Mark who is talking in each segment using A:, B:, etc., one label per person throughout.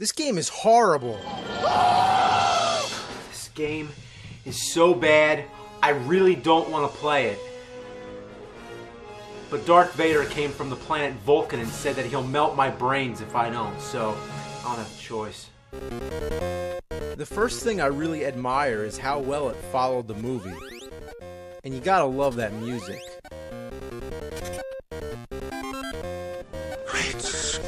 A: This game is horrible.
B: This game is so bad, I really don't want to play it. But Darth Vader came from the planet Vulcan and said that he'll melt my brains if I don't, so I don't have a choice.
A: The first thing I really admire is how well it followed the movie. And you gotta love that music.
C: Great Scott!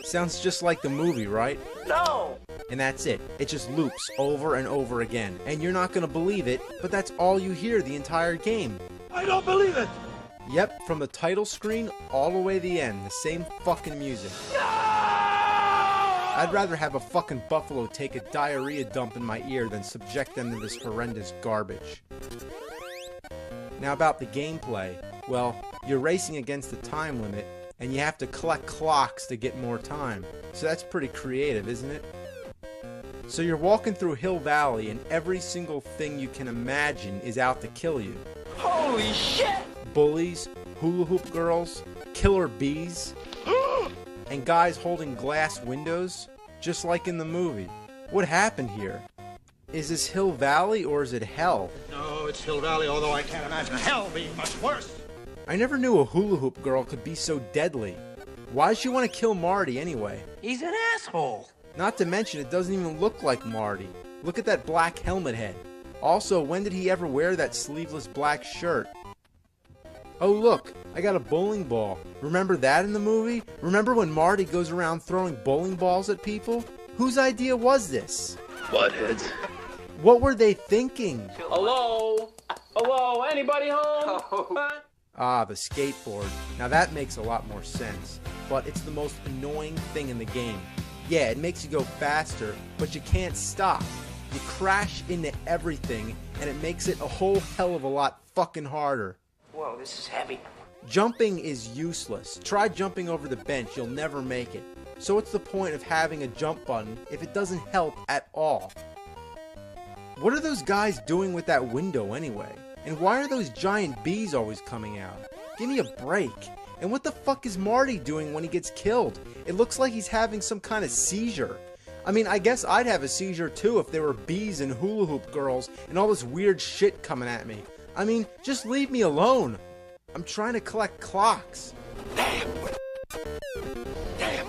A: Sounds just like the movie, right?
C: No!
A: And that's it. It just loops over and over again. And you're not gonna believe it, but that's all you hear the entire game.
C: I don't believe it!
A: Yep, from the title screen all the way to the end, the same fucking music.
C: No!
A: I'd rather have a fucking buffalo take a diarrhea dump in my ear than subject them to this horrendous garbage. Now about the gameplay, well, you're racing against the time limit, and you have to collect clocks to get more time. So that's pretty creative, isn't it? So you're walking through Hill Valley, and every single thing you can imagine is out to kill you.
C: Holy shit!
A: Bullies, hula hoop girls, killer bees, and guys holding glass windows, just like in the movie. What happened here? Is this Hill Valley or is it hell?
C: No, it's Hill Valley, although I can't imagine hell being much worse.
A: I never knew a hula hoop girl could be so deadly. Why does she want to kill Marty anyway?
C: He's an asshole.
A: Not to mention it doesn't even look like Marty. Look at that black helmet head. Also, when did he ever wear that sleeveless black shirt? Oh look, I got a bowling ball. Remember that in the movie? Remember when Marty goes around throwing bowling balls at people? Whose idea was this?
D: Buttheads.
A: What were they thinking?
D: Hello? Hello? Anybody home?
A: Ah, the skateboard. Now that makes a lot more sense. But it's the most annoying thing in the game. Yeah, it makes you go faster, but you can't stop. You crash into everything, and it makes it a whole hell of a lot fucking harder.
C: Whoa, this is heavy.
A: Jumping is useless. Try jumping over the bench, you'll never make it. So what's the point of having a jump button if it doesn't help at all? What are those guys doing with that window anyway? And why are those giant bees always coming out? Give me a break. And what the fuck is Marty doing when he gets killed? It looks like he's having some kind of seizure. I mean, I guess I'd have a seizure too if there were bees and hula hoop girls and all this weird shit coming at me. I mean, just leave me alone. I'm trying to collect clocks.
C: Damn! Damn!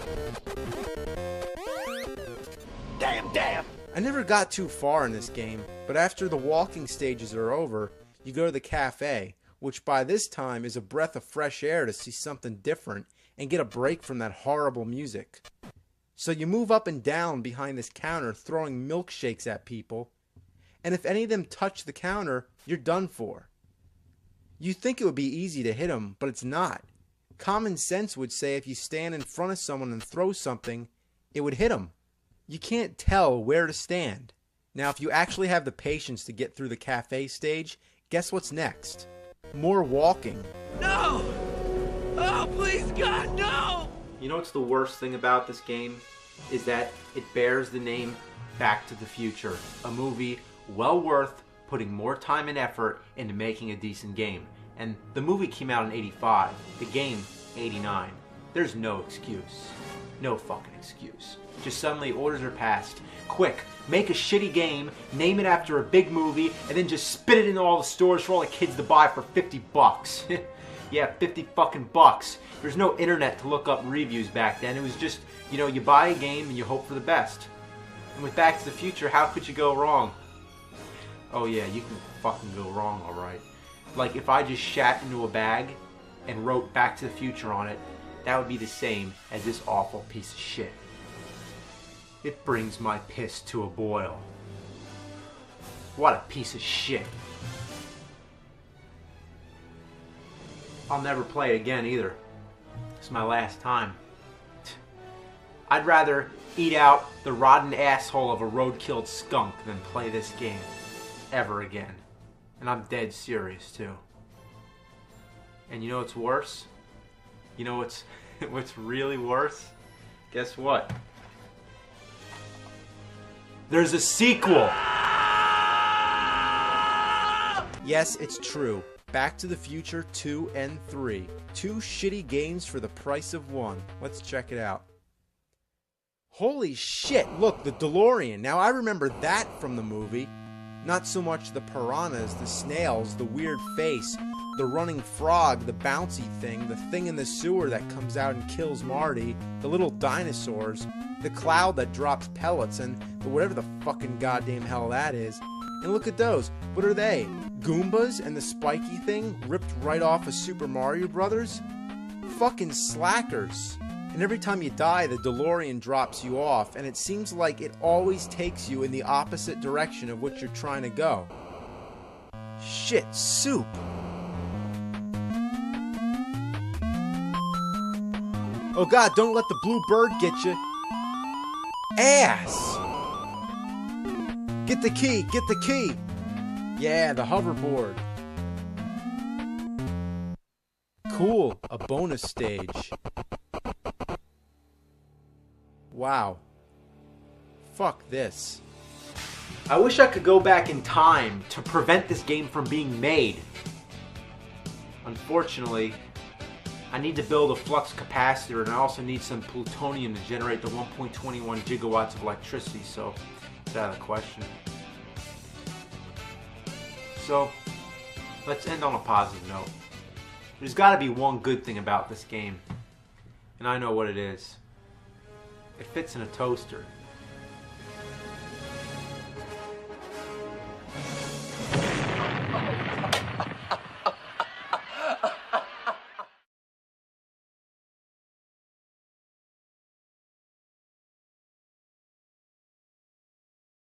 C: Damn, damn!
A: I never got too far in this game, but after the walking stages are over, you go to the cafe, which by this time is a breath of fresh air to see something different and get a break from that horrible music. So you move up and down behind this counter throwing milkshakes at people, and if any of them touch the counter, you're done for. You think it would be easy to hit them, but it's not. Common sense would say if you stand in front of someone and throw something, it would hit them. You can't tell where to stand. Now if you actually have the patience to get through the cafe stage, guess what's next? More walking.
C: No! Oh, please, God, no!
B: You know what's the worst thing about this game? Is that it bears the name Back to the Future, a movie well worth putting more time and effort into making a decent game. And the movie came out in '85, the game '89. There's no excuse. No fucking excuse. Just suddenly orders are passed. Quick, make a shitty game, name it after a big movie, and then just spit it into all the stores for all the kids to buy for 50 bucks. Yeah, 50 fucking bucks. There's no internet to look up reviews back then. It was just, you know, you buy a game and you hope for the best. And with Back to the Future, how could you go wrong? Oh yeah, you can fucking go wrong, alright. Like, if I just shat into a bag and wrote Back to the Future on it, that would be the same as this awful piece of shit. It brings my piss to a boil. What a piece of shit. I'll never play it again either. It's my last time. I'd rather eat out the rotten asshole of a road-killed skunk than play this game ever again. And I'm dead serious too. And you know what's worse? You know what's really worse? Guess what? There's a sequel!
A: Yes, it's true. Back to the Future 2 and 3. Two shitty games for the price of one. Let's check it out. Holy shit, look, the DeLorean. Now I remember that from the movie. Not so much the piranhas, the snails, the weird face, the running frog, the bouncy thing, the thing in the sewer that comes out and kills Marty, the little dinosaurs, the cloud that drops pellets, and whatever the fucking goddamn hell that is. And look at those. What are they? Goombas and the spiky thing ripped right off of Super Mario Brothers? Fucking slackers. And every time you die, the DeLorean drops you off, and it seems like it always takes you in the opposite direction of what you're trying to go. Shit, soup. Oh god, don't let the blue bird get you. Ass! Get the key, get the key! Yeah, the hoverboard. Cool, a bonus stage. Wow. Fuck this.
B: I wish I could go back in time to prevent this game from being made. Unfortunately, I need to build a flux capacitor, and I also need some plutonium to generate the 1.21 gigawatts of electricity, so it's out of the question. So, let's end on a positive note. There's got to be one good thing about this game, and I know what it is. It fits in a toaster.